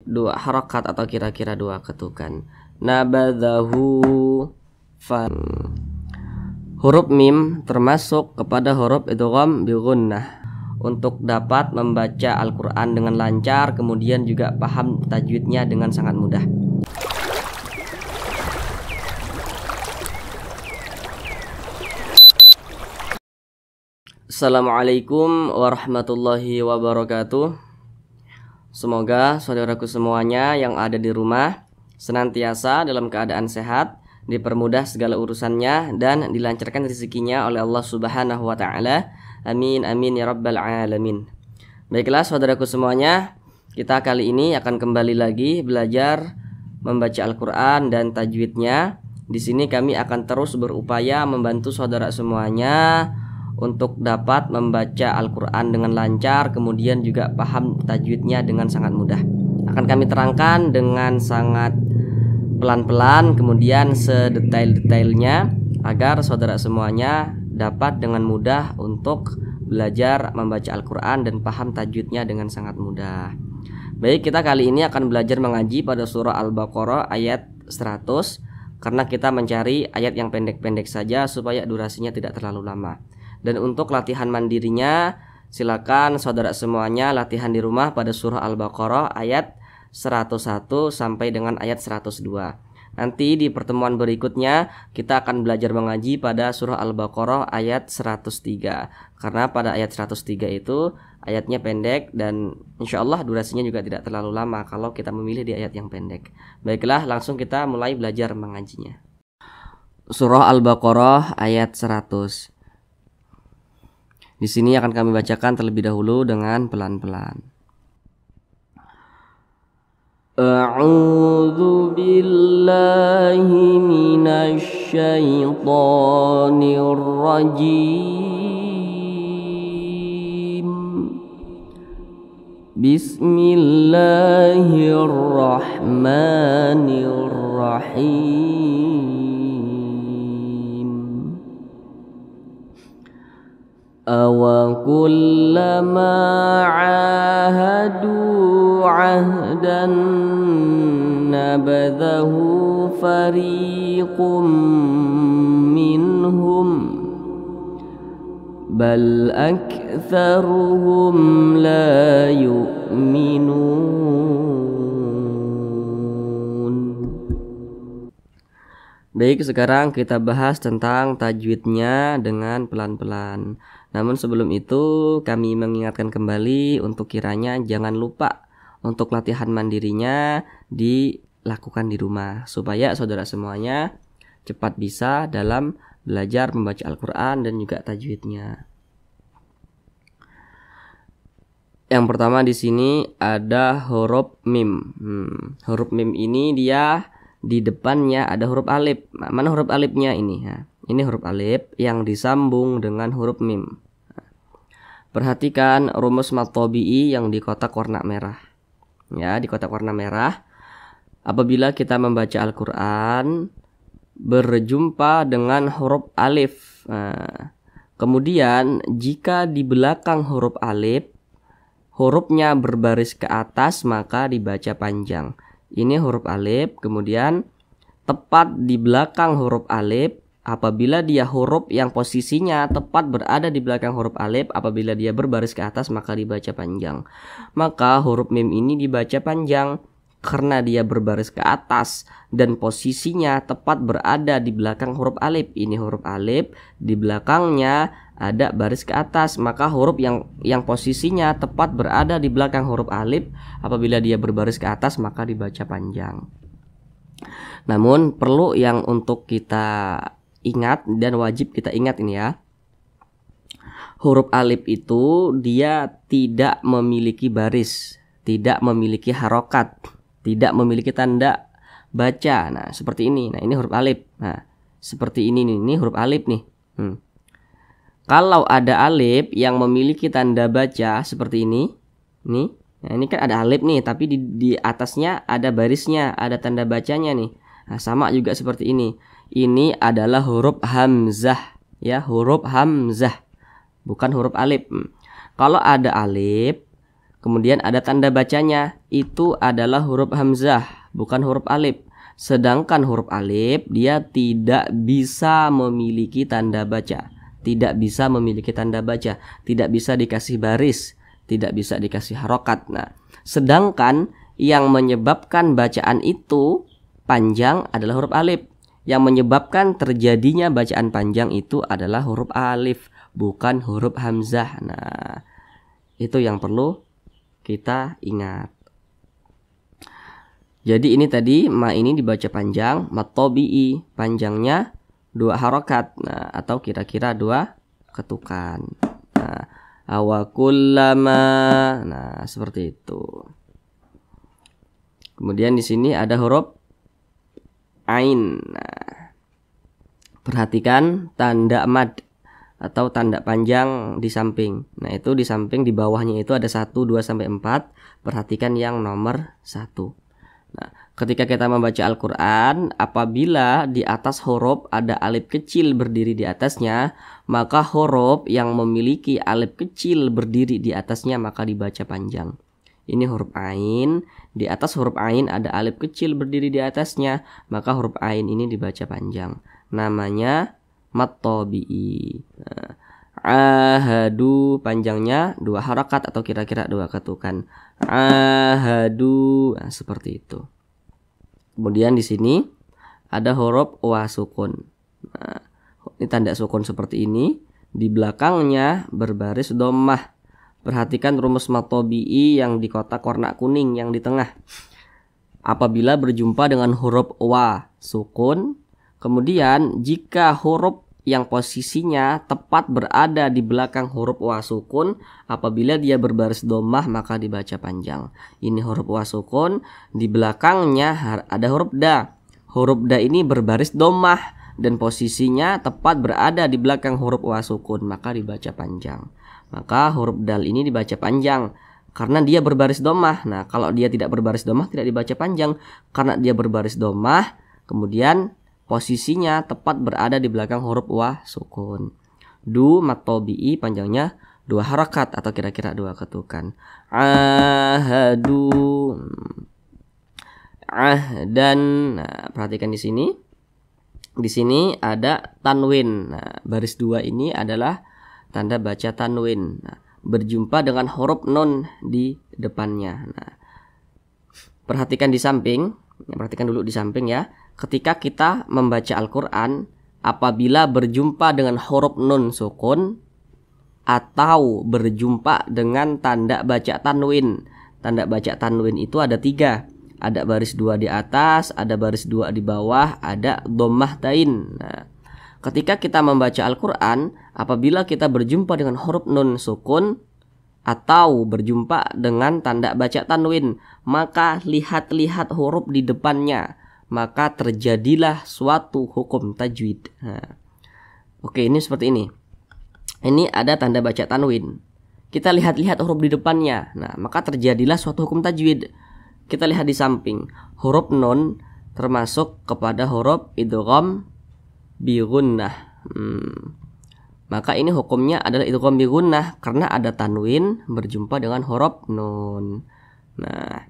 dua harokat atau kira-kira dua ketukan. Nabadahu fan. Huruf mim termasuk kepada huruf idgham bi gunnah. Untuk dapat membaca Al-Quran dengan lancar, kemudian juga paham tajwidnya dengan sangat mudah. Assalamualaikum warahmatullahi wabarakatuh. Semoga saudaraku semuanya yang ada di rumah senantiasa dalam keadaan sehat, dipermudah segala urusannya, dan dilancarkan rezekinya oleh Allah Subhanahu wa Ta'ala. Amin amin ya rabbal alamin. Baiklah saudaraku semuanya, kita kali ini akan kembali lagi belajar membaca Al-Quran dan tajwidnya. Di sini kami akan terus berupaya membantu saudara semuanya untuk dapat membaca Al-Quran dengan lancar, kemudian juga paham tajwidnya dengan sangat mudah. Akan kami terangkan dengan sangat pelan-pelan, kemudian sedetail-detailnya, agar saudara semuanya dapat dengan mudah untuk belajar membaca Al-Quran dan paham tajwidnya dengan sangat mudah. Baik, kita kali ini akan belajar mengaji pada surah Al-Baqarah ayat 100, karena kita mencari ayat yang pendek-pendek saja supaya durasinya tidak terlalu lama. Dan untuk latihan mandirinya, silakan saudara semuanya latihan di rumah pada surah Al-Baqarah ayat 101 sampai dengan ayat 102. Nanti di pertemuan berikutnya kita akan belajar mengaji pada surah Al-Baqarah ayat 103. Karena pada ayat 103 itu ayatnya pendek dan insya Allah durasinya juga tidak terlalu lama kalau kita memilih di ayat yang pendek. Baiklah, langsung kita mulai belajar mengajinya. Surah Al-Baqarah ayat 100. Di sini akan kami bacakan terlebih dahulu dengan pelan-pelan. A'udzu billahi minasy syaithanir rajim. Bismillahirrahmanirrahim. Awakullama ahadu ahdan nabadhahu fariqum minhum bal aktsaruhum la yu'minun. Baik, sekarang kita bahas tentang tajwidnya dengan pelan-pelan. Namun sebelum itu kami mengingatkan kembali untuk kiranya jangan lupa untuk latihan mandirinya dilakukan di rumah, supaya saudara semuanya cepat bisa dalam belajar membaca Al-Quran dan juga tajwidnya. Yang pertama di sini ada huruf mim. Huruf mim ini dia di depannya ada huruf alif. Mana huruf alifnya ini? Ini huruf alif yang disambung dengan huruf mim. Perhatikan rumus mad tabi'i yang di kotak warna merah. Ya, di kotak warna merah. Apabila kita membaca Al-Quran berjumpa dengan huruf alif. Kemudian jika di belakang huruf alif hurufnya berbaris ke atas, maka dibaca panjang. Ini huruf alif, kemudian tepat di belakang huruf alif, apabila dia huruf yang posisinya tepat berada di belakang huruf alif, apabila dia berbaris ke atas maka dibaca panjang. Maka huruf mim ini dibaca panjang karena dia berbaris ke atas dan posisinya tepat berada di belakang huruf alif. Ini huruf alif, di belakangnya ada baris ke atas, maka huruf yang posisinya tepat berada di belakang huruf alif, apabila dia berbaris ke atas maka dibaca panjang. Namun perlu yang untuk kita ingat dan wajib kita ingat ini ya. Huruf alif itu dia tidak memiliki baris, tidak memiliki harokat, tidak memiliki tanda baca. Nah, seperti ini. Nah, ini huruf alif. Nah, seperti ini nih. Ini huruf alif nih. Kalau ada alif yang memiliki tanda baca seperti ini, nih. Nah, ini kan ada alif nih, tapi di atasnya ada barisnya, ada tanda bacanya nih. Nah, sama juga seperti ini. Ini adalah huruf hamzah, ya, huruf hamzah, bukan huruf alif. Kalau ada alif, Kemudian ada tanda bacanya, itu adalah huruf hamzah, bukan huruf alif. Sedangkan huruf alif dia tidak bisa memiliki tanda baca. Tidak bisa memiliki tanda baca, tidak bisa dikasih baris, tidak bisa dikasih harokat. Nah, sedangkan yang menyebabkan bacaan itu panjang adalah huruf alif. Yang menyebabkan terjadinya bacaan panjang itu adalah huruf alif, bukan huruf hamzah. Nah, itu yang perlu kita ingat. Jadi ini tadi ma ini dibaca panjang, mat tabi'i panjangnya 2 harokat, nah, atau kira-kira 2 ketukan. Nah, awakullama, nah seperti itu. Kemudian di sini ada huruf ain. Nah, perhatikan tanda mad atau tanda panjang di samping. Nah, itu di samping di bawahnya itu ada 1, 2 sampai 4. Perhatikan yang nomor 1. Nah, ketika kita membaca Al-Qur'an, apabila di atas huruf ada alif kecil berdiri di atasnya, maka huruf yang memiliki alif kecil berdiri di atasnya maka dibaca panjang. Ini huruf ain, di atas huruf ain ada alif kecil berdiri di atasnya, maka huruf ain ini dibaca panjang. Namanya mat tabi'i. Nah, ahadu panjangnya 2 harakat atau kira-kira 2 ketukan. Ahadu, nah, seperti itu. Kemudian di sini ada huruf wa sukun. Nah, ini tanda sukun seperti ini, di belakangnya berbaris dhammah. Perhatikan rumus mat tabi'i yang di kotak warna kuning yang di tengah. Apabila berjumpa dengan huruf wa sukun, kemudian jika huruf yang posisinya tepat berada di belakang huruf wa sukun, apabila dia berbaris dhammah maka dibaca panjang. Ini huruf wa sukun, di belakangnya ada huruf da. Huruf da ini berbaris dhammah dan posisinya tepat berada di belakang huruf wa sukun, maka dibaca panjang. Maka huruf dal ini dibaca panjang karena dia berbaris dhammah. Nah, kalau dia tidak berbaris dhammah tidak dibaca panjang karena dia berbaris dhammah, kemudian posisinya tepat berada di belakang huruf wa sukun. Du mat tabi'i panjangnya 2 harakat atau kira-kira 2 ketukan. Ahadu, dan nah, perhatikan di sini. Di sini ada tanwin. Nah, baris 2 ini adalah tanda baca tanwin. Nah, berjumpa dengan huruf nun di depannya. Nah, perhatikan di samping. Perhatikan dulu di samping ya. Ketika kita membaca Al-Quran, apabila berjumpa dengan huruf nun sukun atau berjumpa dengan tanda baca tanwin. Tanda baca tanwin itu ada 3. Ada baris 2 di atas, ada baris 2 di bawah, ada dhammah tain. Nah, ketika kita membaca Al-Quran, apabila kita berjumpa dengan huruf nun sukun atau berjumpa dengan tanda baca tanwin, maka lihat-lihat huruf di depannya, maka terjadilah suatu hukum tajwid. Nah, oke, ini seperti ini. Ini ada tanda baca tanwin. Kita lihat-lihat huruf di depannya. Nah, maka terjadilah suatu hukum tajwid. Kita lihat di samping. Huruf nun termasuk kepada huruf idgham bi gunnah. Maka ini hukumnya adalah idgham bi gunnah karena ada tanwin berjumpa dengan huruf nun. Nah,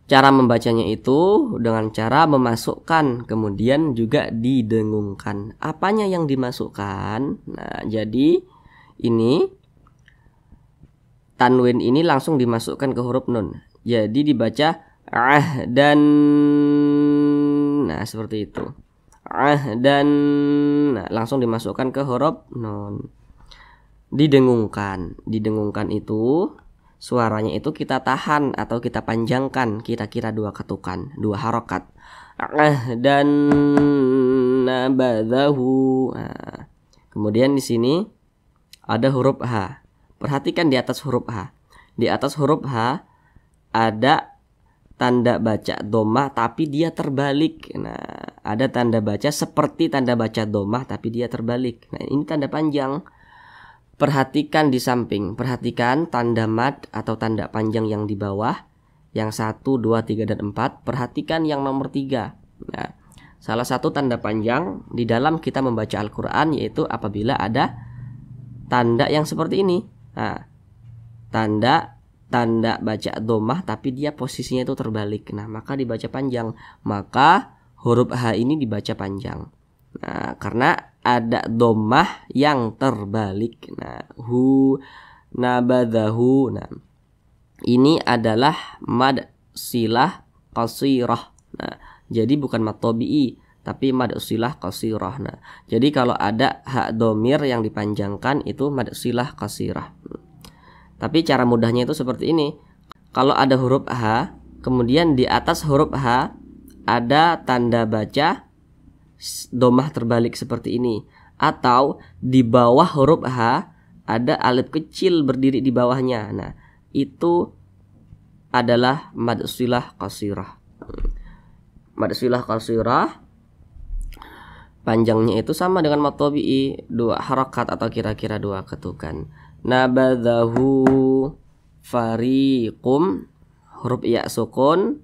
cara membacanya itu dengan cara memasukkan kemudian juga didengungkan. Apanya yang dimasukkan? Nah, jadi ini tanwin ini langsung dimasukkan ke huruf nun. Jadi dibaca dan nah seperti itu. Dan nah, langsung dimasukkan ke huruf nun. Didengungkan. Didengungkan itu suaranya itu kita tahan atau kita panjangkan kira-kira 2 ketukan, 2 harokat. Dan nabadahu. Nah, kemudian di sini ada huruf H. Perhatikan di atas huruf H. Di atas huruf H ada tanda baca dhammah tapi dia terbalik. Nah, ada tanda baca seperti tanda baca dhammah tapi dia terbalik. Nah, ini tanda panjang. Perhatikan di samping. Perhatikan tanda mad atau tanda panjang yang di bawah. Yang 1, 2, 3, dan 4. Perhatikan yang nomor 3. Nah, salah satu tanda panjang di dalam kita membaca Al-Quran yaitu apabila ada tanda yang seperti ini. Nah, tanda baca dhammah tapi dia posisinya itu terbalik. Nah, maka dibaca panjang. Maka huruf H ini dibaca panjang. Nah, karena ada dhammah yang terbalik. Nah, nabadahu. Nah, ini adalah mad silah qasirah. Nah, jadi bukan mad tabi'i tapi mad silah qasirah. Nah, jadi kalau ada hak dhamir yang dipanjangkan itu mad silah qasirah. Tapi cara mudahnya itu seperti ini. Kalau ada huruf H, kemudian di atas huruf H ada tanda baca dhammah terbalik seperti ini. Atau di bawah huruf H ada alif kecil berdiri di bawahnya. Nah, itu adalah mad silah qasirah. Mad silah qasirah panjangnya itu sama dengan mad tabi'i, 2 harakat atau kira-kira 2 ketukan. Nabadahu fariqum, huruf ya sukun,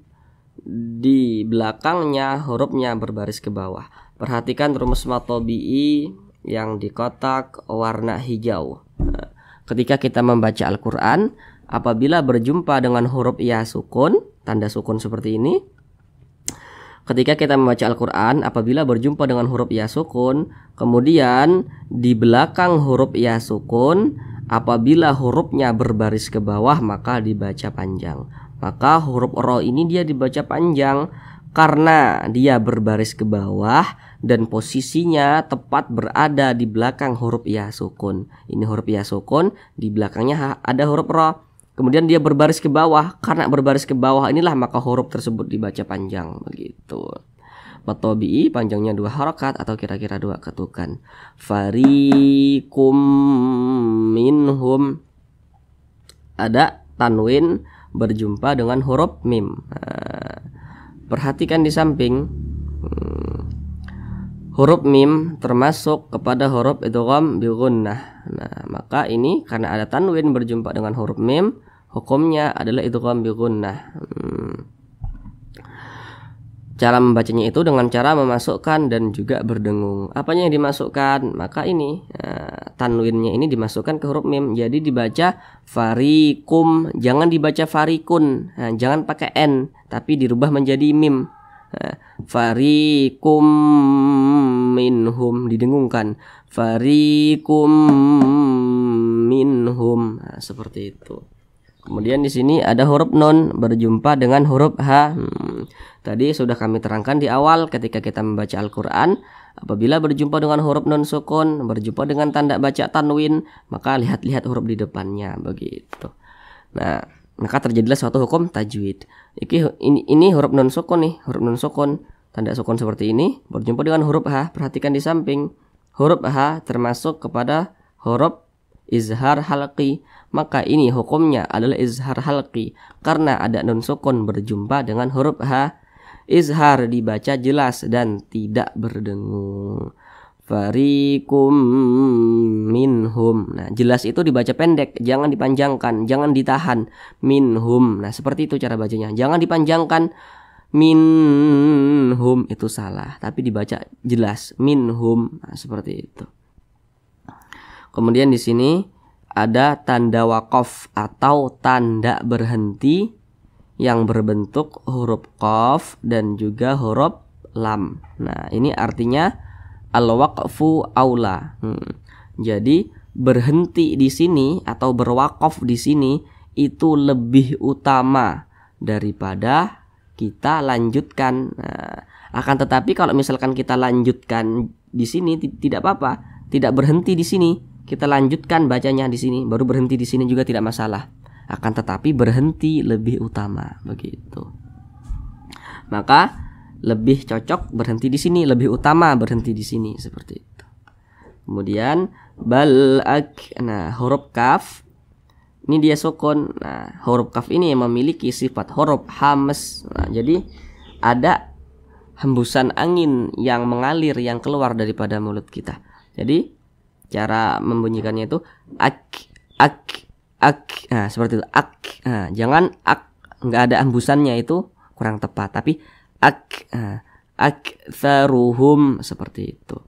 di belakangnya hurufnya berbaris ke bawah. Perhatikan rumus mad tabi'i yang di kotak warna hijau. Nah, ketika kita membaca Al-Quran, apabila berjumpa dengan huruf ya sukun, tanda sukun seperti ini. Ketika kita membaca Al-Quran, apabila berjumpa dengan huruf ya sukun, kemudian di belakang huruf ya sukun, apabila hurufnya berbaris ke bawah, maka dibaca panjang. Maka huruf ro ini dia dibaca panjang karena dia berbaris ke bawah dan posisinya tepat berada di belakang huruf ya sukun. Ini huruf ya sukun, di belakangnya ada huruf ro. Kemudian dia berbaris ke bawah. Karena berbaris ke bawah inilah maka huruf tersebut dibaca panjang, begitu. Mad tabi'i panjangnya 2 harakat atau kira-kira 2 ketukan. Fariqum minhum, ada tanwin berjumpa dengan huruf mim. Nah, perhatikan di samping. Huruf mim termasuk kepada huruf idgham bi gunnah. Nah, maka ini karena ada tanwin berjumpa dengan huruf mim, hukumnya adalah idgham bi gunnah. Cara membacanya itu dengan cara memasukkan dan juga berdengung. Apanya yang dimasukkan? Maka ini tanwinnya ini dimasukkan ke huruf mim. Jadi dibaca farikum, jangan dibaca farikun. Nah, jangan pakai n, tapi dirubah menjadi mim. Farikum minhum, didengungkan. Farikum minhum. Nah, seperti itu. Kemudian di sini ada huruf nun berjumpa dengan huruf H. Tadi sudah kami terangkan di awal ketika kita membaca Al-Quran, apabila berjumpa dengan huruf nun sukun, berjumpa dengan tanda baca tanwin, maka lihat-lihat huruf di depannya, begitu. Nah, maka terjadilah suatu hukum tajwid. Ini huruf nun sukun nih, huruf nun sukun, tanda sukun seperti ini berjumpa dengan huruf H. Perhatikan di samping, huruf H termasuk kepada huruf izhar halqi. Maka ini hukumnya adalah izhar halqi karena ada nun sukun berjumpa dengan huruf H. Izhar dibaca jelas dan tidak berdengung. Farikum minhum. Nah, jelas itu dibaca pendek, jangan dipanjangkan, jangan ditahan. Minhum. Nah, seperti itu cara bacanya. Jangan dipanjangkan. Minhum itu salah, tapi dibaca jelas. Minhum. Nah, seperti itu. Kemudian di sini ada tanda waqaf atau tanda berhenti yang berbentuk huruf qaf dan juga huruf lam. Nah, ini artinya al-waqfu aula. Jadi berhenti di sini atau berwakaf di sini itu lebih utama daripada kita lanjutkan. Nah, akan tetapi kalau misalkan kita lanjutkan di sini tidak apa-apa, tidak berhenti di sini, kita lanjutkan bacanya di sini, baru berhenti di sini juga tidak masalah. Akan tetapi berhenti lebih utama, begitu. Maka lebih cocok berhenti di sini, lebih utama berhenti di sini, seperti itu. Kemudian balak, nah huruf kaf ini dia sukun. Nah, huruf kaf ini yang memiliki sifat huruf hamas. Nah, jadi ada hembusan angin yang mengalir, yang keluar daripada mulut kita. Jadi cara membunyikannya itu ak. Nah, seperti itu, ak. Nah, jangan ak, nggak ada hembusannya, itu kurang tepat, tapi ak. Nah, aktsaruhum, seperti itu.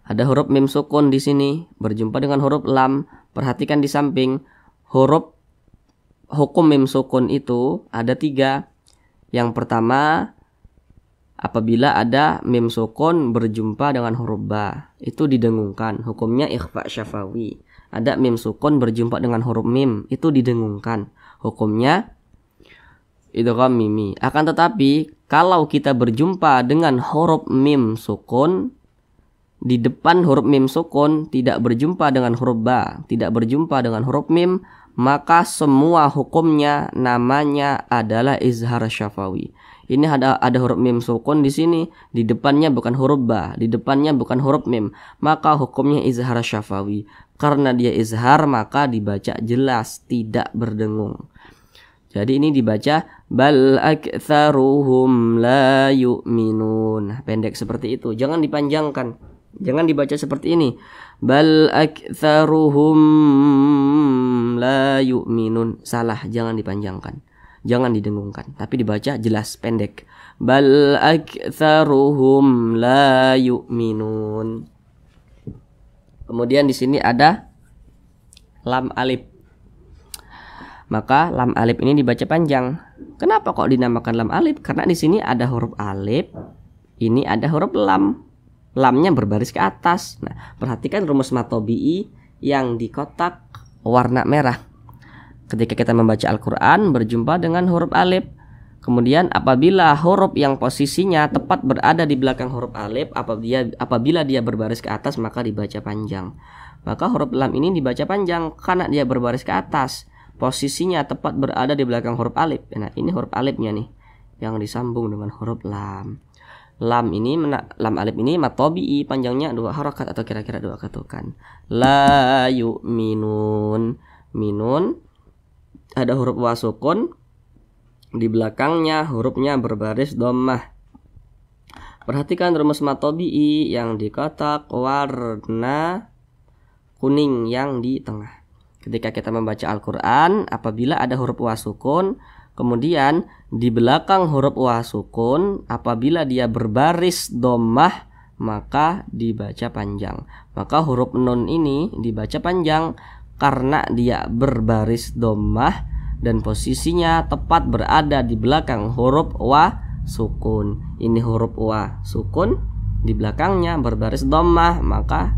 Ada huruf mim sukun di sini berjumpa dengan huruf lam. Perhatikan di samping, huruf hukum mim sukun itu ada 3. Yang pertama, apabila ada mim sukun berjumpa dengan huruf ba, itu didengungkan, hukumnya ikhfa syafawi. Ada mim sukun berjumpa dengan huruf mim, itu didengungkan, hukumnya idgham mimi. Akan tetapi kalau kita berjumpa dengan huruf mim sukun, di depan huruf mim sukun tidak berjumpa dengan huruf ba, tidak berjumpa dengan huruf mim, maka semua hukumnya namanya adalah izhar syafawi. Ini ada huruf mim sukun di sini, di depannya bukan huruf ba, di depannya bukan huruf mim, maka hukumnya izhar syafawi. Karena dia izhar maka dibaca jelas, tidak berdengung. Jadi ini dibaca bal aktsaruhum la yu'minun. Pendek seperti itu, jangan dipanjangkan. Jangan dibaca seperti ini. Bal aktsaruhum la yu'minun. Salah, jangan dipanjangkan. Jangan didengungkan, tapi dibaca jelas pendek. Bal aktsaruhum la yu'minun. Kemudian di sini ada lam alif. Maka lam alif ini dibaca panjang. Kenapa kok dinamakan lam alif? Karena di sini ada huruf alif, ini ada huruf lam. Lamnya berbaris ke atas. Nah, perhatikan rumus matobi'i yang di kotak warna merah. Ketika kita membaca Al-Quran berjumpa dengan huruf alif, kemudian apabila huruf yang posisinya tepat berada di belakang huruf alif, apabila dia berbaris ke atas maka dibaca panjang. Maka huruf lam ini dibaca panjang karena dia berbaris ke atas, posisinya tepat berada di belakang huruf alif. Nah, ini huruf alifnya nih yang disambung dengan huruf lam. Lam alif ini matobi'i, panjangnya 2 harakat atau kira-kira 2 ketukan. La yu'minun. Minun ada huruf wa sukun, di belakangnya hurufnya berbaris dhammah. Perhatikan rumus matobi'i yang di kotak warna kuning yang di tengah. Ketika kita membaca Al-Quran, apabila ada huruf wa sukun, kemudian di belakang huruf wa sukun, apabila dia berbaris dhammah, maka dibaca panjang. Maka huruf nun ini dibaca panjang karena dia berbaris dhammah dan posisinya tepat berada di belakang huruf wa sukun. Ini huruf wa sukun, di belakangnya berbaris dhammah, maka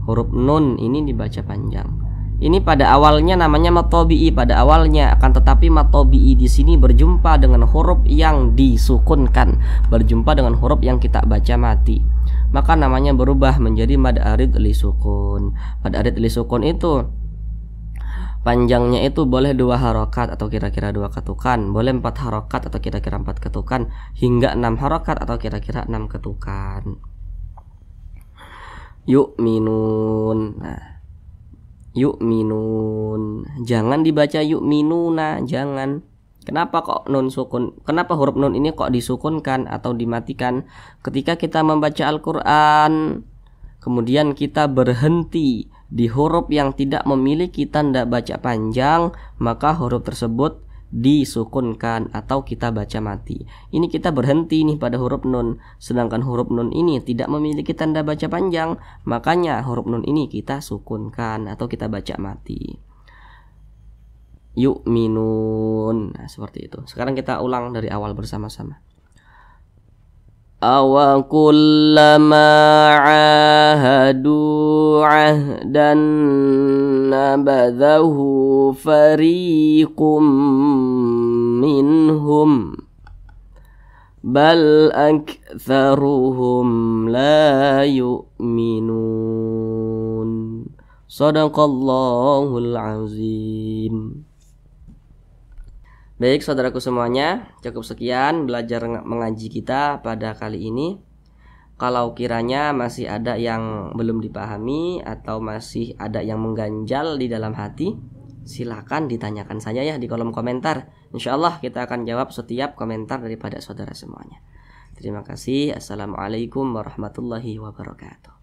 huruf nun ini dibaca panjang. Ini pada awalnya namanya matobi'i, pada awalnya, akan tetapi matobi'i di sini berjumpa dengan huruf yang disukunkan, berjumpa dengan huruf yang kita baca mati, maka namanya berubah menjadi mad arid li sukun. Mad arid li sukun itu panjangnya itu boleh 2 harokat atau kira-kira 2 ketukan, boleh 4 harokat atau kira-kira 4 ketukan, hingga 6 harokat atau kira-kira 6 ketukan. Yu'minun. Nah, yu'minun, jangan dibaca yu'minuna, jangan. Kenapa kok nun sukun? Kenapa huruf nun ini kok disukunkan atau dimatikan? Ketika kita membaca Al-Quran, kemudian kita berhenti di huruf yang tidak memiliki tanda baca panjang, maka huruf tersebut disukunkan atau kita baca mati. Ini kita berhenti nih pada huruf nun, sedangkan huruf nun ini tidak memiliki tanda baca panjang, makanya huruf nun ini kita sukunkan atau kita baca mati. Yu'minun. Nah, seperti itu. Sekarang kita ulang dari awal bersama-sama. Awa kullama ahadu ahdan nabadhahu fariqum minhum bal aktsaruhum la yu'minun. Shadaqallahul azim. Baik saudaraku semuanya, cukup sekian belajar mengaji kita pada kali ini. Kalau kiranya masih ada yang belum dipahami atau masih ada yang mengganjal di dalam hati, silakan ditanyakan saja ya di kolom komentar. Insya Allah kita akan jawab setiap komentar daripada saudara semuanya. Terima kasih. Assalamualaikum warahmatullahi wabarakatuh.